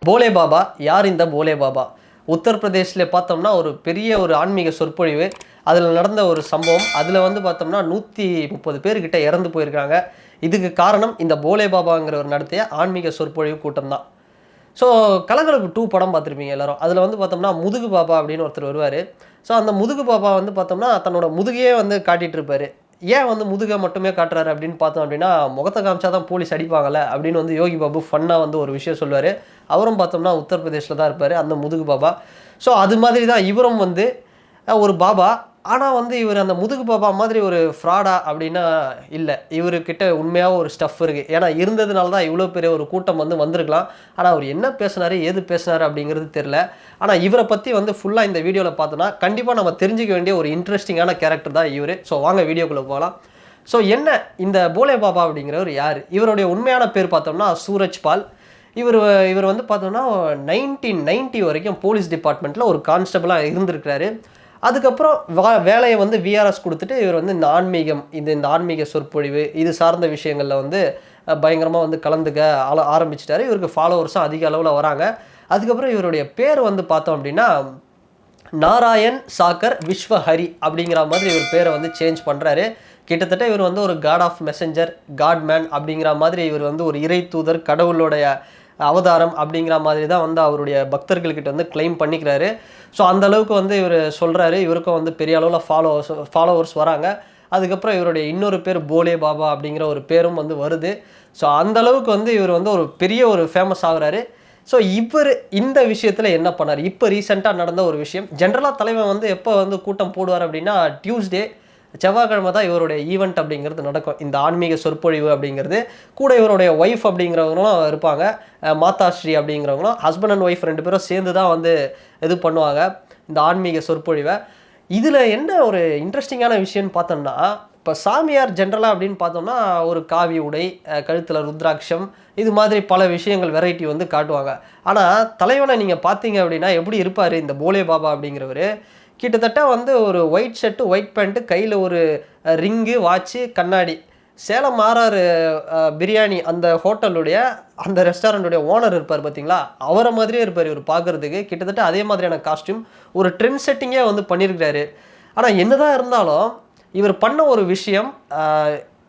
போலே பாபா யார் இந்த போலே பாபா? உத்தரப்பிரதேசில் பார்த்தோம்னா ஒரு பெரிய ஒரு ஆன்மீக சொற்பொழிவு, அதில் நடந்த ஒரு சம்பவம். அதில் வந்து பார்த்தோம்னா 130 பேர்கிட்ட இறந்து போயிருக்காங்க. இதுக்கு காரணம் இந்த போலே பாபாங்கிறவர் நடத்திய ஆன்மீக சொற்பொழிவு கூட்டம் தான். ஸோ கலகலப்பு 2 படம் பார்த்துருப்பீங்க எல்லாரும். அதில் வந்து பார்த்தோம்னா முதுகு பாபா அப்படின்னு ஒருத்தர் வருவார். ஸோ அந்த முதுகு பாபா வந்து பார்த்தோம்னா தன்னோட முதுகையே வந்து காட்டிகிட்டு இருப்பார். ஏன் வந்து முதுகை மட்டுமே காட்டுறாரு அப்படின்னு பார்த்தோம் அப்படின்னா, முகத்தை காமிச்சா தான் போலீஸ் அடிப்பாங்கல்ல அப்படின்னு வந்து யோகி பாபு ஃபன்னாக வந்து ஒரு விஷயம் சொல்லுவார். அவரும் பார்த்தோம்னா உத்தரப்பிரதேசில் தான் இருப்பார் அந்த முதுகு பாபா. ஸோ அது மாதிரி தான் இவரும் வந்து ஒரு பாபா. ஆனால் வந்து இவர் அந்த முதுகு பாபா மாதிரி ஒரு ஃப்ராடா அப்படின்னா இல்லை. இவர்கிட்ட உண்மையாக ஒரு ஸ்டஃப் இருக்குது. ஏன்னா இருந்ததுனால தான் இவ்வளோ பெரிய ஒரு கூட்டம் வந்து வந்திருக்கலாம். ஆனால் அவர் என்ன பேசினார், ஏது பேசினார் அப்படிங்கிறது தெரில. ஆனால் இவரை பற்றி வந்து ஃபுல்லாக இந்த வீடியோவில் பார்த்தோன்னா கண்டிப்பாக நம்ம தெரிஞ்சிக்க வேண்டிய ஒரு இன்ட்ரெஸ்டிங்கான கேரக்டர் தான் இவர். ஸோ வாங்க வீடியோக்குள்ளே போகலாம். ஸோ என்ன இந்த போலே பாபா அப்படிங்கிறவர் யார்? இவருடைய உண்மையான பேர் பார்த்தோம்னா சூரஜ் பால். இவர் வந்து பார்த்தோம்னா 1990 வரைக்கும் போலீஸ் டிபார்ட்மெண்ட்டில் ஒரு கான்ஸ்டபிளாக இருந்திருக்கிறாரு. அதுக்கப்புறம் வேலையை வந்து விஆர்எஸ் கொடுத்துட்டு இவர் வந்து இந்த ஆன்மீக சொற்பொழிவு இது சார்ந்த விஷயங்களில் வந்து பயங்கரமாக வந்து கலந்துக்க ஆரம்பிச்சிட்டாரு. இவருக்கு ஃபாலோவர்ஸும் அதிக அளவில் வராங்க. அதுக்கப்புறம் இவருடைய பேர் வந்து பார்த்தோம் அப்படின்னா நாராயண் சாகர் விஸ்வஹரி அப்படிங்கிற மாதிரி இவர் பேரை வந்து சேஞ்ச் பண்ணுறாரு. கிட்டத்தட்ட இவர் வந்து ஒரு god of messenger, god man அப்படிங்கிற மாதிரி இவர் வந்து ஒரு இறை தூதர், கடவுளுடைய அவதாரம் அப்படிங்கிற மாதிரி தான் வந்து அவருடைய பக்தர்கள்கிட்ட வந்து கிளைம் பண்ணிக்கிறாரு. ஸோ அந்த அளவுக்கு வந்து இவர் சொல்கிறாரு. இவருக்கும் வந்து பெரிய அளவில் ஃபாலோவர்ஸ் வராங்க. அதுக்கப்புறம் இவருடைய இன்னொரு பேர் போலே பாபா அப்படிங்கிற ஒரு பேரும் வந்து வருது. ஸோ அந்த அளவுக்கு வந்து இவர் வந்து ஒரு பெரிய ஒரு ஃபேமஸ் ஆகுறாரு. ஸோ இவர் இந்த விஷயத்தில் என்ன பண்ணார்? இப்போ ரீசெண்டாக நடந்த ஒரு விஷயம். ஜென்ரலாக தலைவன் வந்து எப்போ வந்து கூட்டம் போடுவார் அப்படின்னா டியூஸ்டே, செவ்வாய்க்கிழமை தான் இவருடைய ஈவெண்ட் அப்படிங்கிறது நடக்கும். இந்த ஆன்மீக சொற்பொழிவு அப்படிங்கிறது. கூட இவருடைய ஒய்ஃப் அப்படிங்கிறவங்களும் இருப்பாங்க, மாதாஸ்ரீ அப்படிங்கிறவங்களும். ஹஸ்பண்ட் அண்ட் ஒய்ஃப் 2 பேரும் சேர்ந்து தான் வந்து இது பண்ணுவாங்க இந்த ஆன்மீக சொற்பொழிவை. இதில் என்ன ஒரு இன்ட்ரெஸ்டிங்கான விஷயம்னு பார்த்தோம்னா, இப்போ சாமியார் ஜென்ரலாக அப்படின்னு பார்த்தோம்னா ஒரு காவி உடை, கழுத்தில் ருத்ராட்சம், இது மாதிரி பல விஷயங்கள் வெரைட்டி வந்து காட்டுவாங்க. ஆனால் தலைவனை நீங்கள் பார்த்தீங்க அப்படின்னா எப்படி இருப்பார் இந்த போலே பாபா அப்படிங்கிறவர்? கிட்டத்தட்ட வந்து ஒரு ஒயிட் ஷர்ட்டு, ஒயிட் பேண்ட்டு, கையில் ஒரு ரிங்கு, வாட்ச்சு, கண்ணாடி. சேலம் ஆர்ஆர் பிரியாணி அந்த ஹோட்டலுடைய அந்த ரெஸ்டாரண்ட்டுடைய ஓனர் இருப்பார் பார்த்தீங்களா, அவரை மாதிரியே இருப்பார் இவர் பார்க்குறதுக்கு. கிட்டத்தட்ட அதே மாதிரியான காஸ்டியூம், ஒரு ட்ரெண்ட் செட்டிங்கே வந்து பண்ணியிருக்கிறாரு. ஆனால் என்னதான் இருந்தாலும் இவர் பண்ண ஒரு விஷயம்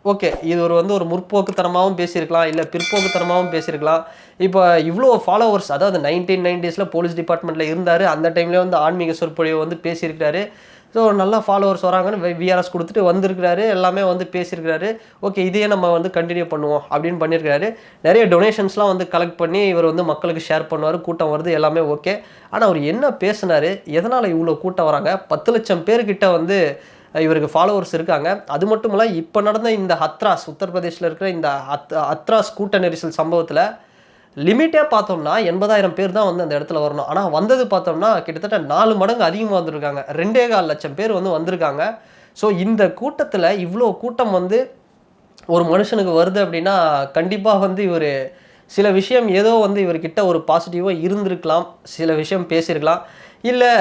ஓகே, இது வந்து ஒரு முற்போக்குத்தனமாகவும் பேசியிருக்கலாம், இல்லை பிற்போக்குத்தனமாகவும் பேசியிருக்கலாம். இப்போ இவ்வளோ ஃபாலோவர்ஸ், அதாவது 1990s போலீஸ் டிபார்ட்மெண்ட்டில் இருந்தார். அந்த டைம்லேயே வந்து ஆன்மீக சொற்பொழிவு வந்து பேசியிருக்கிறாரு. ஸோ நல்லா ஃபாலோவர்ஸ் வராங்கன்னு விஆர்எஸ் கொடுத்துட்டு வந்திருக்கிறாரு. எல்லாமே வந்து பேசியிருக்கிறாரு. ஓகே, இதையே நம்ம வந்து கண்டினியூ பண்ணுவோம் அப்படின்னு பண்ணியிருக்கிறாரு. நிறைய டொனேஷன்ஸ்லாம் வந்து கலெக்ட் பண்ணி இவர் வந்து மக்களுக்கு ஷேர் பண்ணுவார். கூட்டம் வருது, எல்லாமே ஓகே. ஆனால் அவர் என்ன பேசினார், எதனால் இவ்வளோ கூட்டம் வராங்க? 10 லட்சம் பேர்கிட்ட வந்து இவருக்கு ஃபாலோவர்ஸ் இருக்காங்க. அது மட்டும் இல்லை, இப்போ நடந்த இந்த ஹத்ராஸ், உத்தரப்பிரதேசில் இருக்கிற இந்த ஹத்ராஸ் கூட்ட நெரிசல் சம்பவத்தில் லிமிட்டே பார்த்தோம்னா 80,000 பேர் தான் வந்து அந்த இடத்துல வரணும். ஆனால் வந்தது பார்த்தோம்னா கிட்டத்தட்ட 4 மடங்கு அதிகமாக வந்திருக்காங்க. 2.25 லட்சம் பேர் வந்து வந்திருக்காங்க. ஸோ இந்த கூட்டத்தில் இவ்வளோ கூட்டம் வந்து ஒரு மனுஷனுக்கு வருது அப்படின்னா கண்டிப்பாக வந்து இவர் சில விஷயம் ஏதோ வந்து இவர்கிட்ட ஒரு பாசிட்டிவாக இருந்திருக்கலாம், சில விஷயம் பேசியிருக்கலாம், இல்லை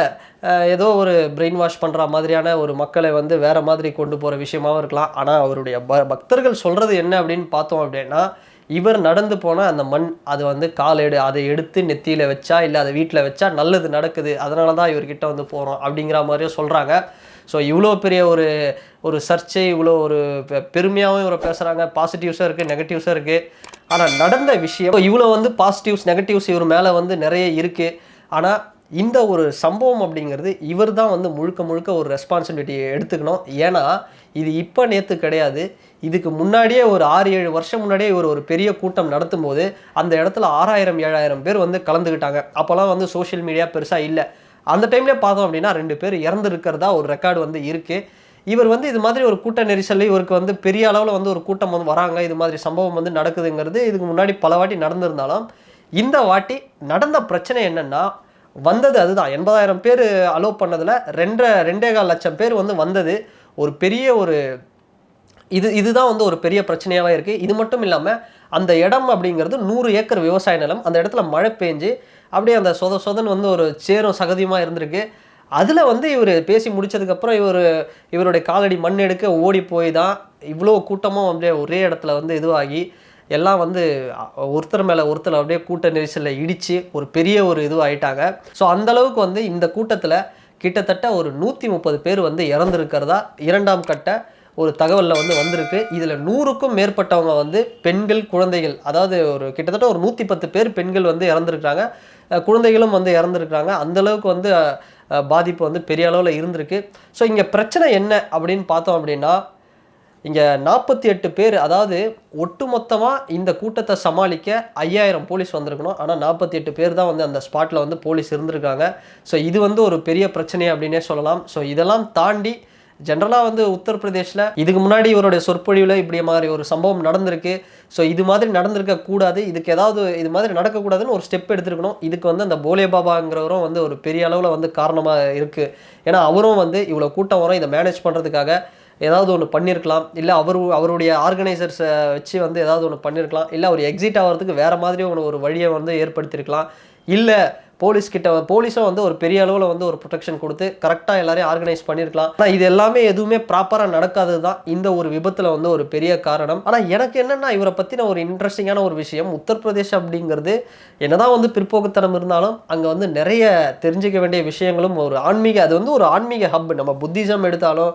ஏதோ ஒரு பிரெயின் வாஷ் பண்ணுற மாதிரியான ஒரு மக்களை வந்து வேறு மாதிரி கொண்டு போகிற விஷயமாகவும் இருக்கலாம். ஆனால் அவருடைய பக்தர்கள் சொல்கிறது என்ன அப்படின்னு பார்த்தோம் அப்படின்னா, இவர் நடந்து போனால் அந்த மண், அது வந்து காலேடு, அதை எடுத்து நெத்தியில் வச்சா, இல்லை அதை வீட்டில் வச்சா நல்லது நடக்குது, அதனால தான் இவர்கிட்ட வந்து போகிறோம் அப்படிங்கிற மாதிரியும் சொல்கிறாங்க. ஸோ இவ்வளோ பெரிய ஒரு சர்ச்சை, இவ்வளோ ஒரு பெருமையாகவும் இவரை பேசுகிறாங்க. பாசிட்டிவ்ஸும் இருக்குது, நெகட்டிவ்ஸும் இருக்குது. ஆனால் நடந்த விஷயம் இவ்வளோ வந்து பாசிட்டிவ்ஸ் நெகட்டிவ்ஸ் இவர் மேலே வந்து நிறைய இருக்குது. ஆனால் இந்த ஒரு சம்பவம் அப்படிங்கிறது இவர் தான் வந்து முழுக்க ஒரு ரெஸ்பான்சிபிலிட்டியை எடுத்துக்கணும். ஏன்னா இது இப்போ நேற்று கிடையாது. இதுக்கு முன்னாடியே ஒரு 6-7 வருஷம் முன்னாடியே இவர் ஒரு பெரிய கூட்டம் நடத்தும் போது அந்த இடத்துல 6,000-7,000 பேர் வந்து கலந்துக்கிட்டாங்க. அப்போல்லாம் வந்து சோஷியல் மீடியா பெருசாக இல்லை. அந்த டைம்லேயே பார்த்தோம் அப்படின்னா 2 பேர் இறந்துருக்கிறதா ஒரு ரெக்கார்டு வந்து இருக்குது. இவர் வந்து இது மாதிரி ஒரு கூட்ட நெரிசலில் இவருக்கு வந்து பெரிய அளவில் வந்து ஒரு கூட்டம் வந்து வராங்க, இது மாதிரி சம்பவம் வந்து நடக்குதுங்கிறது இதுக்கு முன்னாடி பல வாட்டி நடந்திருந்தாலும், இந்த வாட்டி நடந்த பிரச்சனை என்னென்னா, வந்தது அதுதான் 80,000 பேர் அலோவ் பண்ணதில் 2.25 லட்சம் பேர் வந்து வந்தது ஒரு பெரிய ஒரு இதுதான் வந்து ஒரு பெரிய பிரச்சனையாகவே இருக்குது. இது மட்டும் இல்லாமல் அந்த இடம் அப்படிங்கிறது 100 ஏக்கர் விவசாய நிலம். அந்த இடத்துல மழை பெஞ்சு அப்படியே அந்த சொதன்னு வந்து ஒரு சேரும் சகதியுமாக இருந்திருக்கு. அதில் வந்து இவர் பேசி முடித்ததுக்கப்புறம் இவருடைய காலடி மண் எடுக்க ஓடி போய் தான் இவ்வளோ கூட்டமும் அப்படியே ஒரே இடத்துல வந்து இதுவாகி எல்லாம் வந்து ஒருத்தர் மேலே ஒருத்தர் அப்படியே கூட்ட நெரிசலில் இடித்து ஒரு பெரிய ஒரு ஆயிட்டாங்க. ஸோ அந்தளவுக்கு வந்து இந்த கூட்டத்தில் கிட்டத்தட்ட ஒரு 130 பேர் வந்து இறந்துருக்கிறதா 2ஆம் கட்ட ஒரு தகவலில் வந்து வந்திருக்கு. இதில் 100க்கும் மேற்பட்டவங்க வந்து பெண்கள், குழந்தைகள், அதாவது ஒரு கிட்டத்தட்ட ஒரு 110 பேர் பெண்கள் வந்து இறந்துருக்காங்க, குழந்தைகளும் வந்து இறந்துருக்காங்க. அந்தளவுக்கு வந்து பாதிப்பு வந்து பெரிய அளவில் இருந்திருக்கு. ஸோ இங்கே பிரச்சனை என்ன அப்படின்னு பார்த்தோம் அப்படின்னா, இங்கே 48 பேர், அதாவது ஒட்டுமொத்தமாக இந்த கூட்டத்தை சமாளிக்க 5000 போலீஸ் வந்திருக்கணும். ஆனால் 48 பேர் தான் வந்து அந்த ஸ்பாட்டில் வந்து போலீஸ் இருந்திருக்காங்க. ஸோ இது வந்து ஒரு பெரிய பிரச்சனை அப்படின்னே சொல்லலாம். ஸோ இதெல்லாம் தாண்டி ஜென்ரலாக வந்து உத்தரப்பிரதேஷில் இதுக்கு முன்னாடி இவருடைய சொற்பொழிவில் இப்படி மாதிரி ஒரு சம்பவம் நடந்திருக்கு. ஸோ இது மாதிரி நடந்திருக்கக்கூடாது, இதுக்கு ஏதாவது இது மாதிரி நடக்கக்கூடாதுன்னு ஒரு ஸ்டெப் எடுத்துருக்கணும். இதுக்கு வந்து அந்த போலே பாபாங்கிறவரும் வந்து ஒரு பெரிய அளவில் வந்து காரணமாக இருக்குது. ஏன்னா அவரும் வந்து இவ்வளோ கூட்டம் வரும், இதை மேனேஜ் பண்ணுறதுக்காக ஏதாவது ஒன்று பண்ணியிருக்கலாம். இல்லை அவருடைய ஆர்கனைசர்ஸை வச்சு வந்து ஏதாவது ஒன்று பண்ணியிருக்கலாம். இல்லை அவர் எக்ஸிட் ஆகிறதுக்கு வேறு மாதிரி ஒரு வழியை வந்து ஏற்படுத்தியிருக்கலாம். இல்லை போலீஸும் வந்து ஒரு பெரிய அளவில் வந்து ஒரு ப்ரொடெக்ஷன் கொடுத்து கரெக்டாக எல்லாரையும் ஆர்கனைஸ் பண்ணியிருக்கலாம். ஆனால் இது எல்லாமே எதுவுமே ப்ராப்பராக நடக்காதது தான் இந்த ஒரு விபத்தில் வந்து ஒரு பெரிய காரணம். ஆனால் எனக்கு என்னென்னா, இவரை பற்றின ஒரு இன்ட்ரெஸ்டிங்கான ஒரு விஷயம், உத்தரப்பிரதேஷ் அப்படிங்கிறது என்னதான் வந்து பிற்போக்குத்தனம் இருந்தாலும் அங்கே வந்து நிறைய தெரிஞ்சிக்க வேண்டிய விஷயங்களும் ஒரு அது வந்து ஒரு ஆன்மீக ஹப். நம்ம புத்திசம் எடுத்தாலும்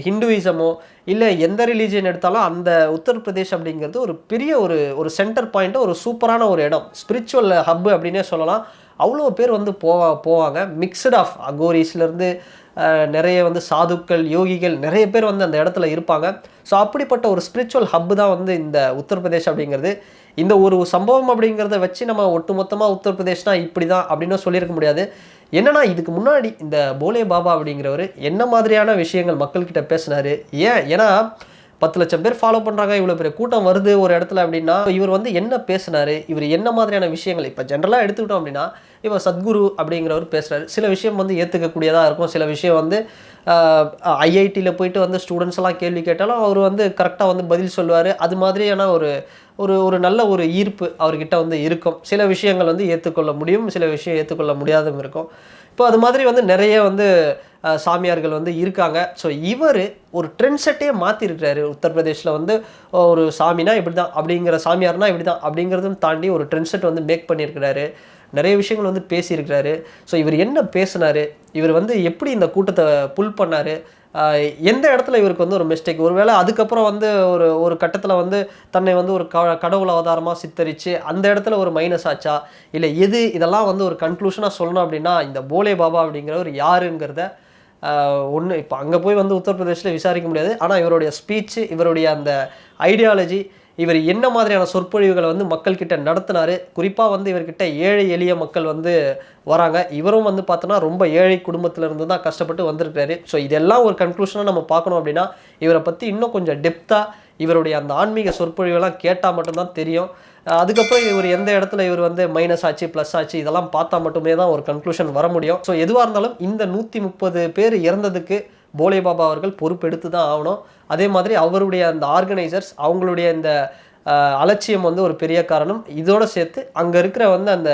ஹிந்துவிசமோ இல்லை எந்த ரிலீஜியன் எடுத்தாலும் அந்த உத்தரப்பிரதேஷ் அப்படிங்கிறது ஒரு பெரிய ஒரு சென்டர் பாயிண்ட்டு, ஒரு சூப்பரான ஒரு இடம், ஸ்பிரிச்சுவல் ஹப் அப்படின்னே சொல்லலாம். அவ்வளோ பேர் வந்து போவாங்க. மிக்சட் ஆஃப் அகோரிஸ்லேருந்து நிறைய வந்து சாதுக்கள், யோகிகள் நிறைய பேர் வந்து அந்த இடத்துல இருப்பாங்க. ஸோ அப்படிப்பட்ட ஒரு ஸ்பிரிச்சுவல் ஹப்பு தான் வந்து இந்த உத்தரப்பிரதேஷ் அப்படிங்கிறது. இந்த ஒரு சம்பவம் அப்படிங்கிறத வச்சு நம்ம ஒட்டுமொத்தமாக உத்தரப்பிரதேஷ்னா இப்படி தான் அப்படின்னு சொல்லியிருக்க முடியாது. என்னன்னா, இதுக்கு முன்னாடி இந்த போலே பாபா அப்படிங்கிறவர் என்ன மாதிரியான விஷயங்கள் மக்கள்கிட்ட பேசினார்? ஏன்னா 10 லட்சம் பேர் ஃபாலோ பண்ணுறாங்க, இவ்வளோ பெரிய கூட்டம் வருது ஒரு இடத்துல அப்படின்னா, இவர் வந்து என்ன பேசினார், இவர் என்ன மாதிரியான விஷயங்கள் இப்போ ஜென்ரலாக எடுத்துக்கிட்டோம் அப்படின்னா, இப்போ சத்குரு அப்படிங்கிறவர் பேசுகிறாரு. சில விஷயம் வந்து ஏற்றுக்கக்கூடியதாக இருக்கும், சில விஷயம் வந்து ஐஐடியில் போயிட்டு வந்து ஸ்டூடெண்ட்ஸ் எல்லாம் கேள்வி கேட்டாலும் அவர் வந்து கரெக்டாக வந்து பதில் சொல்லுவார். அது மாதிரியான ஒரு நல்ல ஒரு ஈர்ப்பு அவர்கிட்ட வந்து இருக்கும். சில விஷயங்கள் வந்து ஏற்றுக்கொள்ள முடியும், சில விஷயம் ஏற்றுக்கொள்ள முடியாதும் இருக்கும். இப்போ அது மாதிரி வந்து நிறைய வந்து சாமியார்கள் வந்து இருக்காங்க. ஸோ இவர் ஒரு ட்ரெண்ட் செட்டே மாற்றிருக்கிறாரு. உத்தரப்பிரதேஷில் வந்து ஒரு சாமினா இப்படி தான், அப்படிங்கிற சாமியார்னா இப்படி தான் அப்படிங்கிறதும் தாண்டி ஒரு ட்ரெண்ட் செட் வந்து மேக் பண்ணியிருக்கிறாரு. நிறைய விஷயங்கள் வந்து பேசியிருக்கிறாரு. ஸோ இவர் என்ன பேசினார், இவர் வந்து எப்படி இந்த கூட்டத்தை புல் பண்ணார், எந்த இடத்துல இவருக்கு வந்து ஒரு மிஸ்டேக், ஒருவேளை அதுக்கப்புறம் வந்து ஒரு கட்டத்தில் வந்து தன்னை வந்து ஒரு கடவுள் அவதாரமாக சித்தரித்து அந்த இடத்துல ஒரு மைனஸ் ஆச்சா, இல்லை இதெல்லாம் வந்து ஒரு கன்க்ளூஷனாக சொல்லணும் அப்படின்னா, இந்த போலே பாபா அப்படிங்கிறவர் யாருங்கிறத ஒன்று இப்போ அங்கே போய் வந்து உத்தரப்பிரதேசில் விசாரிக்க முடியாது. ஆனால் இவருடைய ஸ்பீச்சு, இவருடைய அந்த ஐடியாலஜி, இவர் என்ன மாதிரியான சொற்பொழிவுகளை வந்து மக்கள்கிட்ட நடத்தினார், குறிப்பாக வந்து இவர்கிட்ட ஏழை எளிய மக்கள் வந்து வராங்க. இவரும் வந்து பார்த்தோன்னா ரொம்ப ஏழை குடும்பத்திலேருந்து தான் கஷ்டப்பட்டு வந்திருக்காரு. ஸோ இதெல்லாம் ஒரு கன்க்ளூஷனாக நம்ம பார்க்கணும் அப்படின்னா, இவரை பற்றி இன்னும் கொஞ்சம் டெப்த்தாக இவருடைய அந்த ஆன்மீக சொற்பொழிவெல்லாம் கேட்டால் மட்டும்தான் தெரியும். அதுக்கப்புறம் இவர் எந்த இடத்துல இவர் வந்து மைனஸ் ஆச்சு, ப்ளஸ் ஆச்சு, இதெல்லாம் பார்த்தா மட்டுமே தான் ஒரு கன்க்ளூஷன் வர முடியும். ஸோ எதுவாக இருந்தாலும் இந்த 130 பேர் இறந்ததுக்கு போலே பாபா அவர்கள் பொறுப்பெடுத்து தான் ஆகணும். அதே மாதிரி அவருடைய அந்த ஆர்கனைசர்ஸ், அவங்களுடைய இந்த அலட்சியம் வந்து ஒரு பெரிய காரணம். இதோடு சேர்த்து அங்கே இருக்கிற வந்து அந்த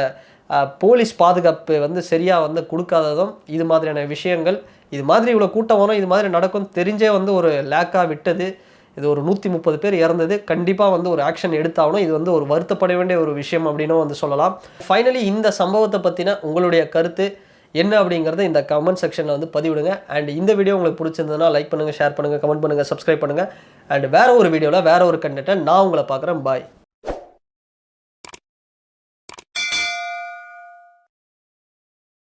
போலீஸ் பாதுகாப்பு வந்து சரியாக வந்து கொடுக்காததும், இது மாதிரியான விஷயங்கள், இது மாதிரி இவ்வளோ கூட்டம் வரும், இது மாதிரி நடக்கும் தெரிஞ்சே வந்து ஒரு லேக்காக விட்டது. இது ஒரு 130 பேர் இறந்தது. கண்டிப்பாக வந்து ஒரு ஆக்ஷன் எடுத்தாகணும். இது வந்து ஒரு வருத்தப்பட வேண்டிய ஒரு விஷயம் அப்படின்னு வந்து சொல்லலாம். ஃபைனலி இந்த சம்பவத்தை பற்றின உங்களுடைய கருத்து என்ன அப்படிங்கிறத இந்த கமெண்ட் செக்ஷனில் வந்து பதிவிடுங்க. அண்ட் இந்த வீடியோ உங்களுக்கு பிடிச்சிருந்ததுன்னா லைக் பண்ணுங்கள், ஷேர் பண்ணுங்கள், கமெண்ட் பண்ணுங்கள், சப்ஸ்கிரைப் பண்ணுங்கள். அண்ட் வேறு ஒரு வீடியோவில் வேறு ஒரு கண்டென்ட்டை நான் உங்களை பார்க்குறேன். பாய்.